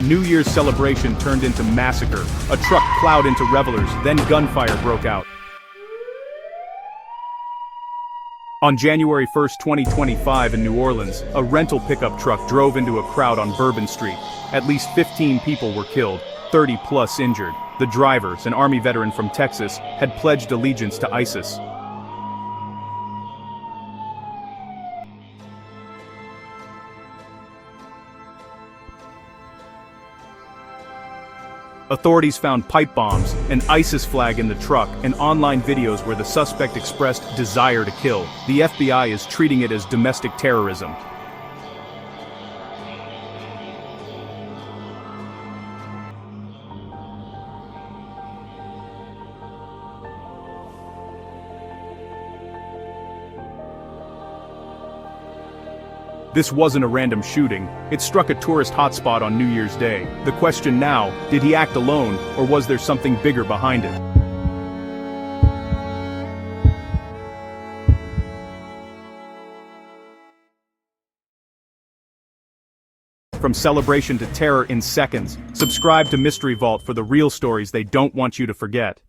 New Year's celebration turned into massacre. A truck plowed into revelers, then gunfire broke out. On January 1, 2025 in New Orleans, a rental pickup truck drove into a crowd on Bourbon Street. At least 15 people were killed, 30 plus injured. The driver, an Army veteran from Texas, had pledged allegiance to ISIS. Authorities found pipe bombs, an ISIS flag in the truck, and online videos where the suspect expressed desire to kill. The FBI is treating it as domestic terrorism. This wasn't a random shooting, it struck a tourist hotspot on New Year's Day. The question now, did he act alone, or was there something bigger behind it? From celebration to terror in seconds, subscribe to Mystery Vault for the real stories they don't want you to forget.